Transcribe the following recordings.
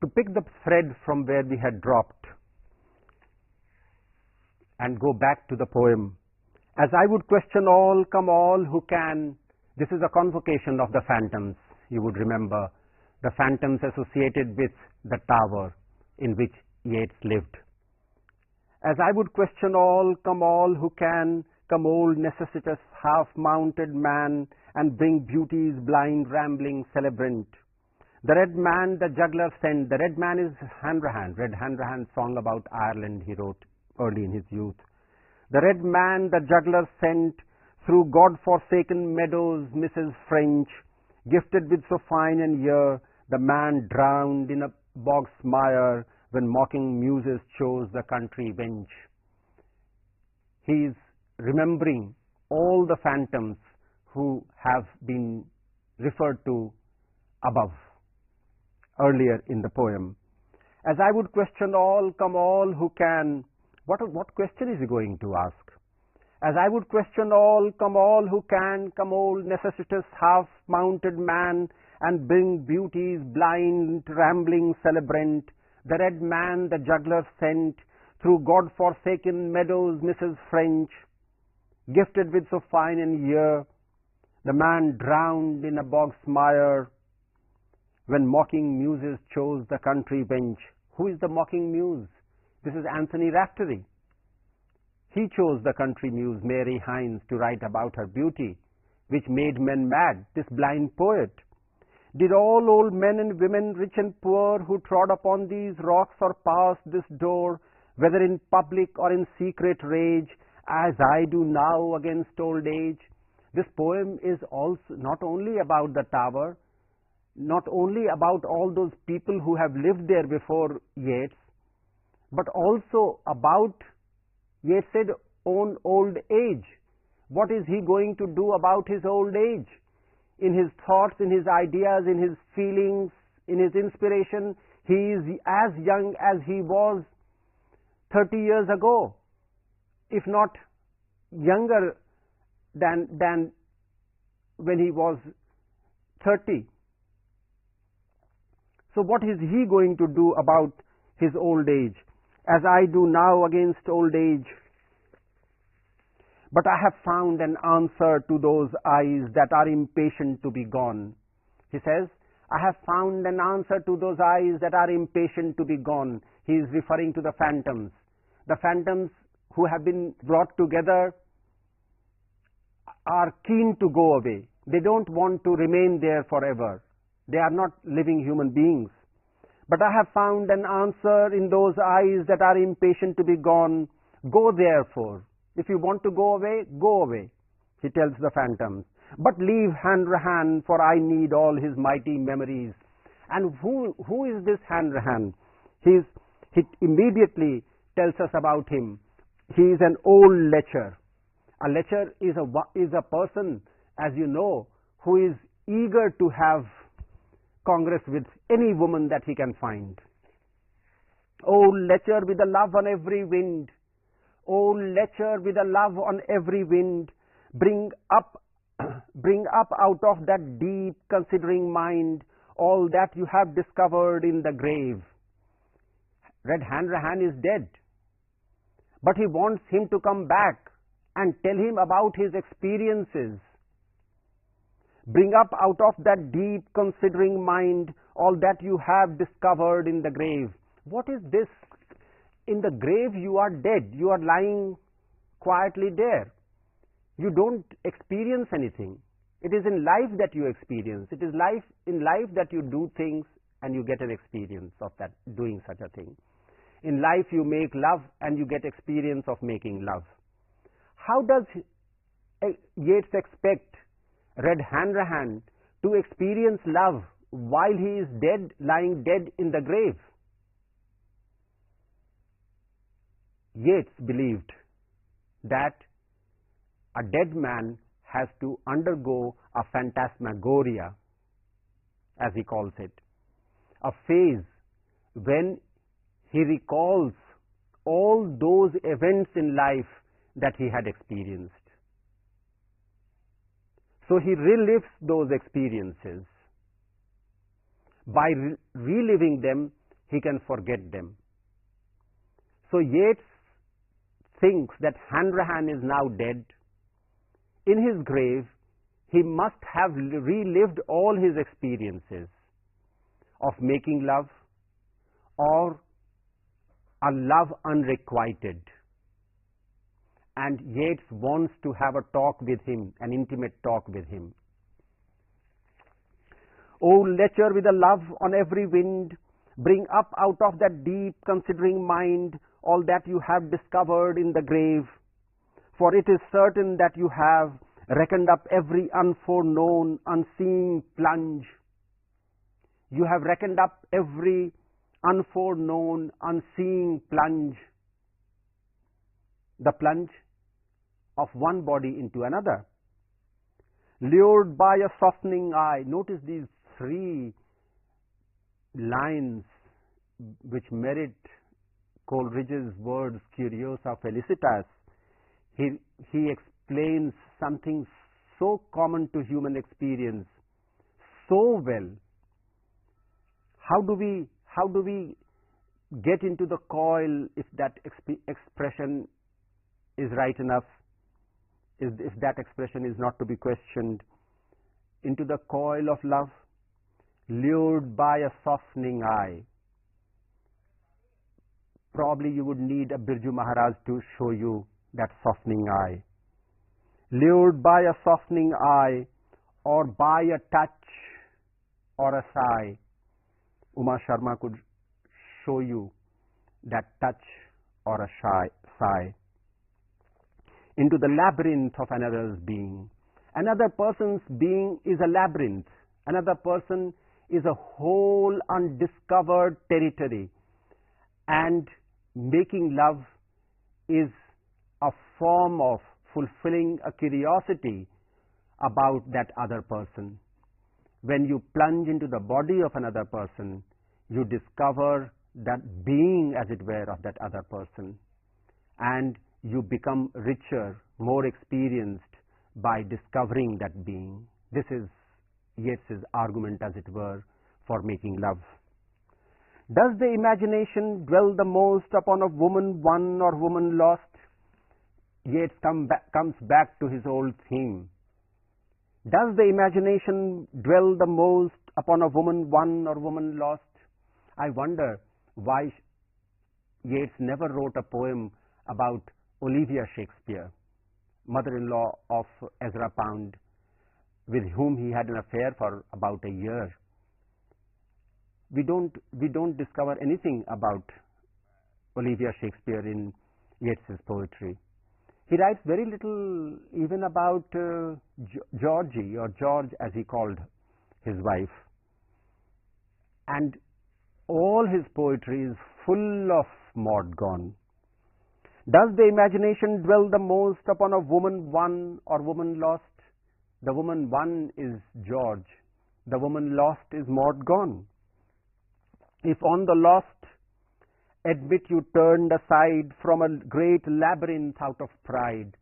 to pick the thread from where we had dropped and go back to the poem. As I would question all, come all who can. This is a convocation of the phantoms. You would remember the phantoms associated with the tower in which Yeats lived. As I would question all who can, come old necessitous half-mounted man, and bring beauty's blind rambling celebrant. The red man the juggler sent. The red man is Hanrahan. Red Hanrahan's song about Ireland he wrote early in his youth. The red man the juggler sent through God-forsaken meadows, Mrs. French, gifted with so fine an ear, the man drowned in a bog's mire when mocking muses chose the country bench. He is remembering all the phantoms who have been referred to above, earlier in the poem. As I would question all, come all who can. What question is he going to ask? As I would question all who can, come old necessitous half-mounted man, and bring beauty's blind rambling celebrant. The red man the juggler sent through God-forsaken meadows, Mrs. French, gifted with so fine an ear, the man drowned in a bog's mire when mocking muses chose the country bench. Who is the mocking muse? This is Anthony Raftery. He chose the country muse, Mary Hines, to write about her beauty, which made men mad, this blind poet. Did all old men and women, rich and poor, who trod upon these rocks or passed this door, whether in public or in secret rage, as I do now against old age? This poem is also not only about the tower, not only about all those people who have lived there before Yeats, but also about, Yeats said, own old age. What is he going to do about his old age? In his thoughts, in his ideas, in his feelings, in his inspiration, he is as young as he was 30 years ago, if not younger than when he was 30. So what is he going to do about his old age? As I do now against old age. But I have found an answer to those eyes that are impatient to be gone. He says, I have found an answer to those eyes that are impatient to be gone. He is referring to the phantoms. The phantoms who have been brought together are keen to go away. They don't want to remain there forever. They are not living human beings. But I have found an answer in those eyes that are impatient to be gone. Go therefore. If you want to go away, he tells the phantoms. But leave Hanrahan, for I need all his mighty memories. And who is this Hanrahan? He immediately tells us about him. He is an old lecher. A lecher is a person, as you know, who is eager to have congress with any woman that he can find. Old lecher with a love on every wind. Old lecher with a love on every wind. Bring up out of that deep considering mind all that you have discovered in the grave. Red Hanrahan is dead, but he wants him to come back and tell him about his experiences. Bring up out of that deep considering mind all that you have discovered in the grave. What is this? In the grave you are dead. You are lying quietly there. You don't experience anything. It is in life that you experience. It is in life that you do things and you get an experience of that, doing such a thing. In life you make love and you get experience of making love. How does Yeats expect Red Hanrahan to experience love while he is dead, lying dead in the grave? Yeats believed that a dead man has to undergo a phantasmagoria, as he calls it, a phase when he recalls all those events in life that he had experienced. So he relives those experiences. By reliving them, he can forget them. So Yeats thinks that Hanrahan is now dead. In his grave, he must have relived all his experiences of making love or a love unrequited. And Yeats wants to have a talk with him, an intimate talk with him. O lecher with a love on every wind, bring up out of that deep considering mind all that you have discovered in the grave. For it is certain that you have reckoned up every unforeknown, unseeing plunge. You have reckoned up every unforeknown, unseeing plunge. The plunge of one body into another. Lured by a softening eye. Notice these three lines which merit Coleridge's words, curiosa felicitas. He explains something so common to human experience so well. How do we get into the coil, if that expression is right enough, if that expression is not to be questioned, into the coil of love, lured by a softening eye? Probably you would need a Birju Maharaj to show you that softening eye. Lured by a softening eye, or by a touch or a sigh. Uma Sharma could show you that touch or a sigh. Into the labyrinth of another's being. Another person's being is a labyrinth. Another person is a whole undiscovered territory. And making love is a form of fulfilling a curiosity about that other person. When you plunge into the body of another person, you discover that being, as it were, of that other person. And you become richer, more experienced by discovering that being. This is Yeats's argument, as it were, for making love. Does the imagination dwell the most upon a woman won or woman lost? Yeats comes back to his old theme. Does the imagination dwell the most upon a woman won or woman lost? I wonder why Yeats never wrote a poem about Olivia Shakespeare, mother-in-law of Ezra Pound, with whom he had an affair for about a year. We don't discover anything about Olivia Shakespeare in Yeats's poetry. He writes very little even about Georgie, or George as he called his wife. And all his poetry is full of Maud Gonne. Does the imagination dwell the most upon a woman won or woman lost? The woman won is George. The woman lost is Maud Gonne. If on the lost admit you turned aside from a great labyrinth out of pride,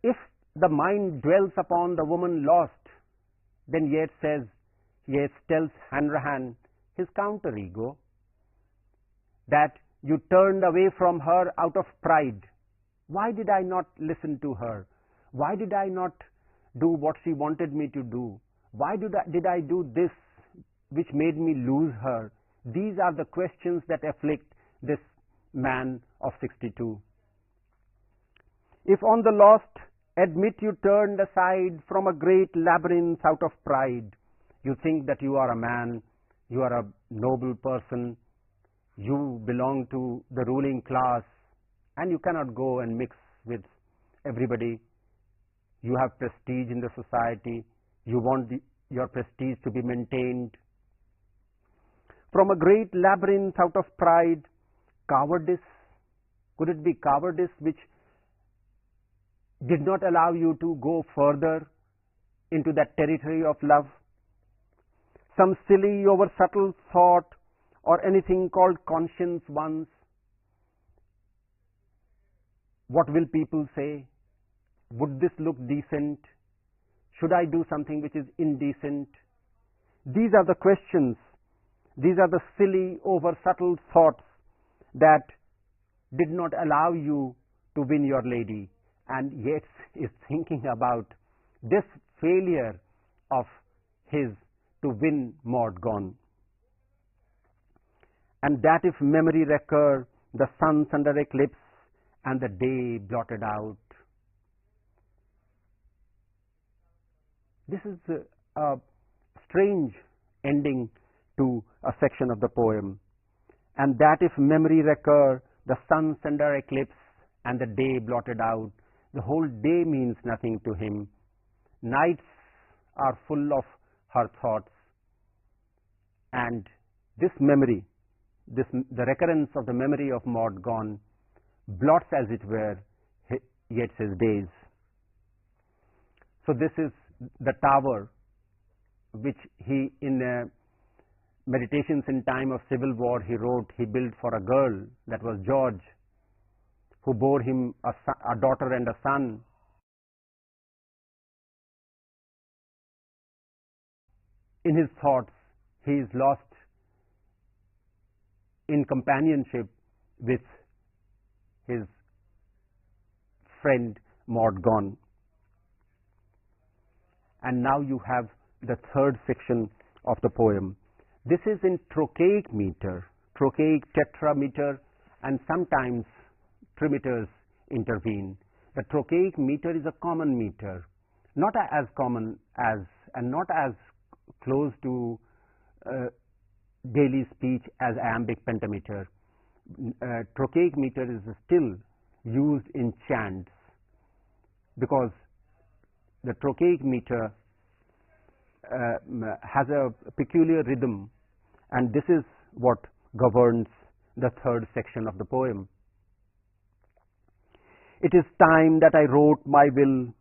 if the mind dwells upon the woman lost, then Yeats tells Hanrahan, his counter ego, that you turned away from her out of pride. Why did I not listen to her? Why did I not do what she wanted me to do? Why did I do this which made me lose her? These are the questions that afflict this man of 62. If on the lost admit you turned aside from a great labyrinth out of pride, you think that you are a man, you are a noble person, you belong to the ruling class, and you cannot go and mix with everybody. You have prestige in the society. You want your prestige to be maintained. From a great labyrinth out of pride, cowardice. Could it be cowardice which did not allow you to go further into that territory of love? Some silly over subtle thought, or anything called conscience once. What will people say? Would this look decent? Should I do something which is indecent? These are the questions These are the silly, over-subtle thoughts that did not allow you to win your lady, and Yeats is thinking about this failure of his to win Maud Gonne. And that if memory recur, the sun's under eclipse and the day blotted out. This is a strange ending to a section of the poem. And that if memory recur, the sun's under eclipse and the day blotted out. The whole day means nothing to him. Nights are full of her thoughts. And this memory, the recurrence of the memory of Maud Gonne blots, as it were, Yeats's days. So this is the tower which he, in Meditations in Time of Civil War, he wrote he built for a girl, that was George, who bore him a daughter and a son. In his thoughts, he is lost in companionship with his friend Maud Gonne. And now you have the third section of the poem. This is in trochaic meter, trochaic tetrameter, and sometimes trimeters intervene. The trochaic meter is a common meter, not as common as and not as close to daily speech as iambic pentameter. Trochaic meter is still used in chants because the trochaic meter has a peculiar rhythm, and this is what governs the third section of the poem. It is time that I wrote my will.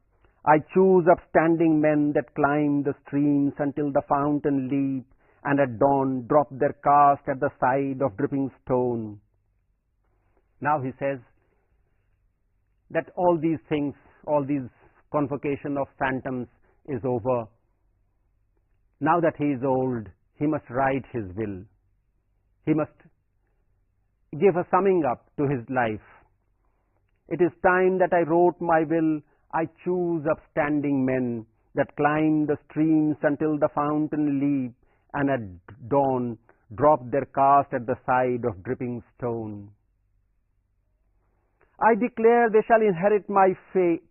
I choose upstanding men that climb the streams until the fountain leap, and at dawn drop their cast at the side of dripping stone. Now he says that all these things, all these convocation of phantoms is over. Now that he is old, he must write his will. He must give a summing up to his life. It is time that I wrote my will. I choose upstanding men that climb the streams until the fountain leap, and at dawn drop their cast at the side of dripping stone. I declare they shall inherit my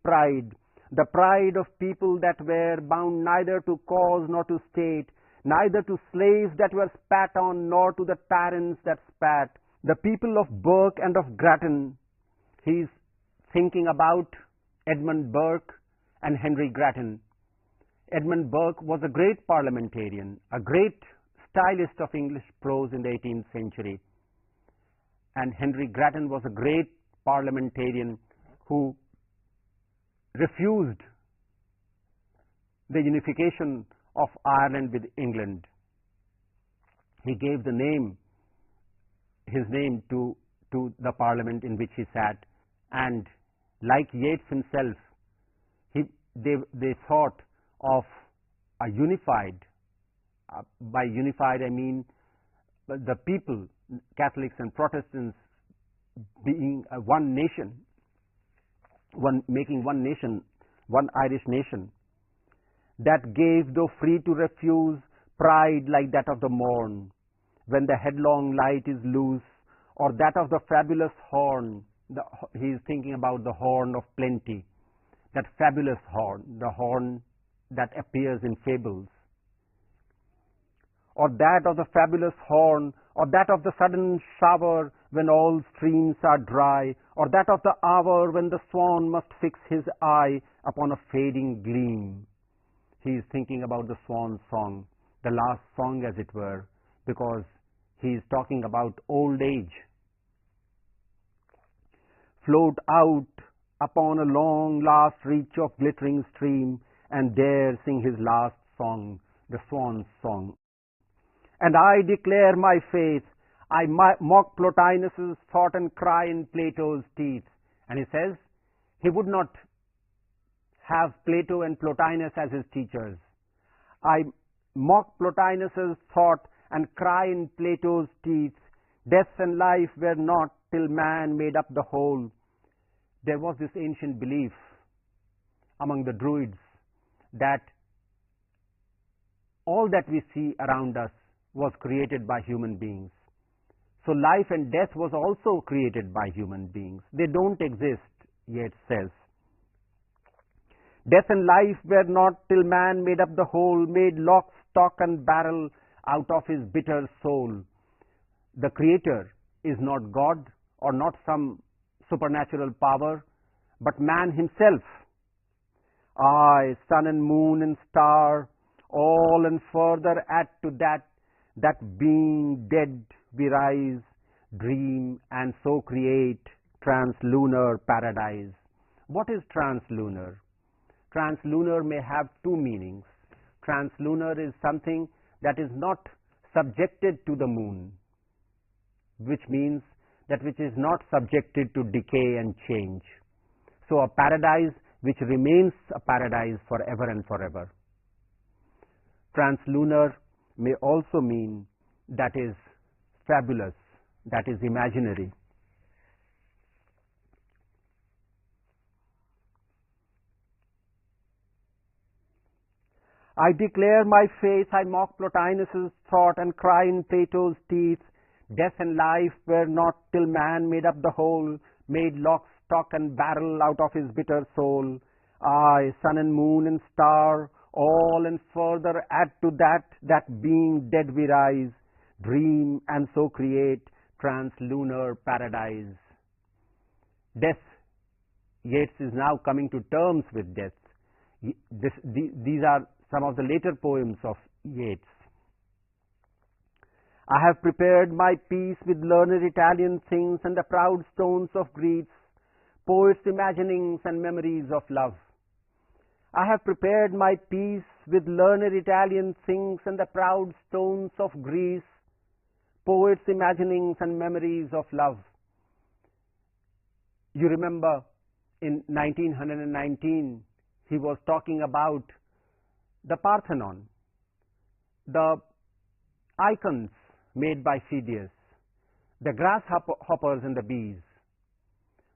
pride, the pride of people that were bound neither to cause nor to state, neither to slaves that were spat on, nor to the tyrants that spat, the people of Burke and of Grattan. He is thinking about Edmund Burke and Henry Grattan. Edmund Burke was a great parliamentarian, a great stylist of English prose in the 18th century. And Henry Grattan was a great parliamentarian who refused the unification of Ireland with England. He gave his name to the parliament in which he sat, and like Yeats himself, they thought of a unified, by unified I mean the people, Catholics and Protestants, being one nation, making one nation, one Irish nation, that gave, though free to refuse, pride like that of the morn, when the headlong light is loose, or that of the fabulous horn. He is thinking about the horn of plenty, that fabulous horn, the horn that appears in fables, or that of the fabulous horn, or that of the sudden shower when all streams are dry, or that of the hour when the swan must fix his eye upon a fading gleam. He is thinking about the swan song, the last song as it were, because he is talking about old age. Float out upon a long last reach of glittering stream, and there sing his last song, the swan's song. And I declare my faith, I mock Plotinus's thought and cry in Plato's teeth. And he says he would not have Plato and Plotinus as his teachers. I mock Plotinus's thought and cry in Plato's teeth. Death and life were not till man made up the whole. There was this ancient belief among the Druids that all that we see around us was created by human beings. So life and death was also created by human beings. They don't exist, Yeats says. Death and life were not till man made up the whole, made lock, stock and barrel out of his bitter soul. The Creator is not God or not some supernatural power, but man himself. Aye, sun and moon and star, all and further add to that being dead we rise, dream and so create translunar paradise. What is translunar? Translunar may have two meanings. Translunar is something that is not subjected to the moon, which means that which is not subjected to decay and change. So a paradise which remains a paradise forever and forever. Translunar may also mean that is fabulous, that is imaginary. I declare my faith, I mock Plotinus's thought and cry in Plato's teeth. Death and life were not till man made up the whole, made lock, stock and barrel out of his bitter soul. Aye, sun and moon and star, all and further add to that being dead we rise, dream and so create translunar paradise. Death. Yeats is now coming to terms with death. These are some of the later poems of Yeats. I have prepared my peace with learned Italian things and the proud stones of Greece, poets' imaginings and memories of love. I have prepared my peace with learned Italian things and the proud stones of Greece, poets' imaginings and memories of love. You remember in 1919, he was talking about the Parthenon, the icons made by Phidias, the grasshoppers and the bees.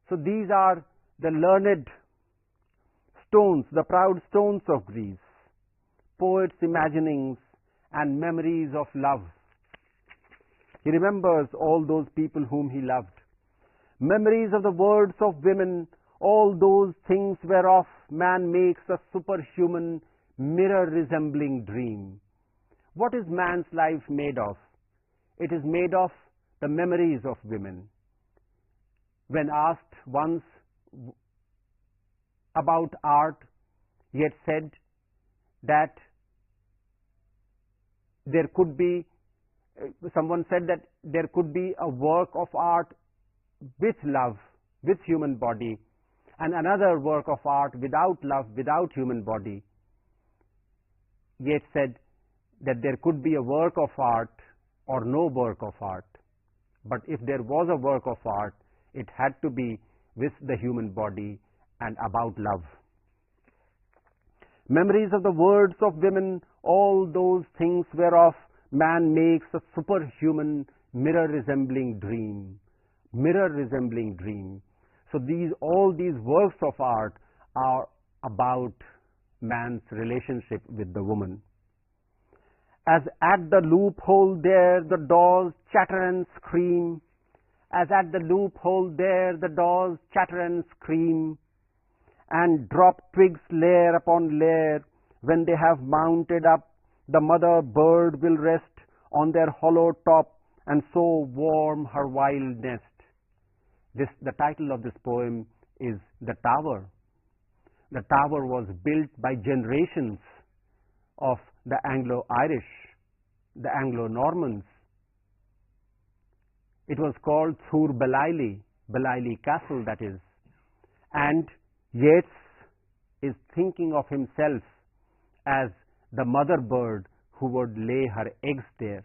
So these are the learned stones, the proud stones of Greece, poets' imaginings and memories of love. He remembers all those people whom he loved. Memories of the words of women, all those things whereof man makes a superhuman, mirror-resembling dream. What is man's life made of? It is made of the memories of women. When asked once about art, he had said that there could be, someone said that there could be a work of art with love, with human body, and another work of art without love, without human body. Yeats said that there could be a work of art or no work of art. But if there was a work of art, it had to be with the human body and about love. Memories of the words of women, all those things whereof man makes a superhuman, mirror-resembling dream. Mirror-resembling dream. So all these works of art are about man's relationship with the woman. As at the loophole there the daws chatter and scream, as at the loophole there the daws chatter and scream, and drop twigs layer upon layer, when they have mounted up, the mother bird will rest on their hollow top, and so warm her wild nest. The title of this poem is The Tower. The tower was built by generations of the Anglo-Irish, the Anglo-Normans. It was called Thur Belaili, Belaili Castle that is. And Yeats is thinking of himself as the mother bird who would lay her eggs there.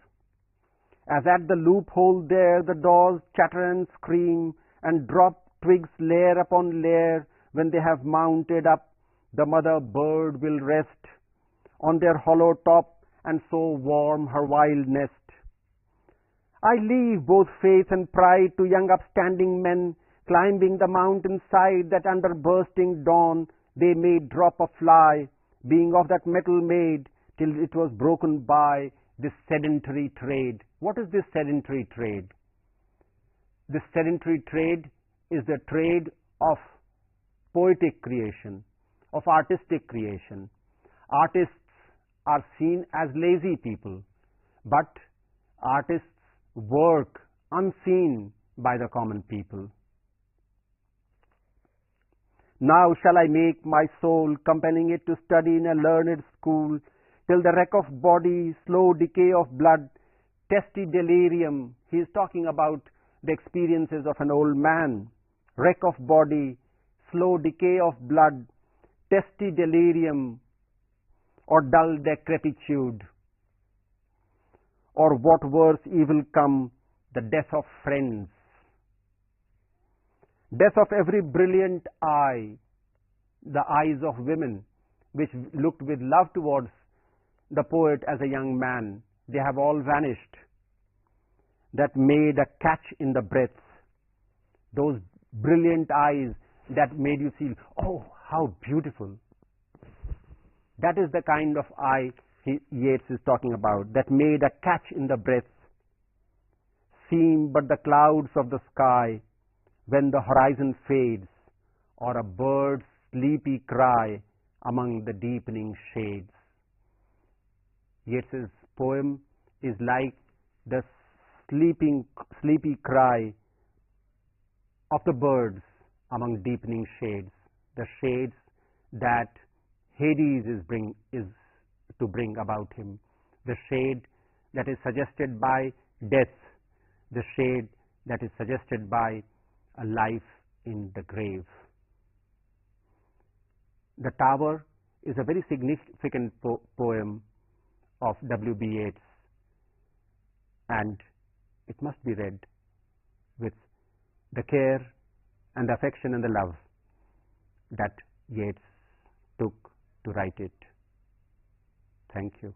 As at the loophole there the daws chatter and scream, and drop twigs layer upon layer, when they have mounted up, the mother bird will rest on their hollow top, and so warm her wild nest. I leave both faith and pride to young upstanding men, climbing the mountainside that under bursting dawn they made drop a fly, being of that metal made till it was broken by this sedentary trade. What is this sedentary trade? This sedentary trade is the trade of poetic creation, of artistic creation. Artists are seen as lazy people, but artists work unseen by the common people. Now shall I make my soul, compelling it to study in a learned school, till the wreck of body, slow decay of blood, testy delirium. He is talking about the experiences of an old man. Wreck of body, slow decay of blood, testy delirium, or dull decrepitude, or what worse evil come, the death of friends. Death of every brilliant eye, the eyes of women, which looked with love towards the poet as a young man. They have all vanished. That made a catch in the breath. Those brilliant eyes that made you feel, oh, how beautiful. That is the kind of eye Yeats is talking about, that made a catch in the breath. Seem but the clouds of the sky when the horizon fades, or a bird's sleepy cry among the deepening shades. Yeats's poem is like the sleepy cry of the birds among deepening shades, the shades that Hades is to bring about him, the shade that is suggested by death, the shade that is suggested by a life in the grave. The Tower is a very significant poem of W.B. Yeats, and it must be read with the care and the affection and the love that Yeats took to write it. Thank you.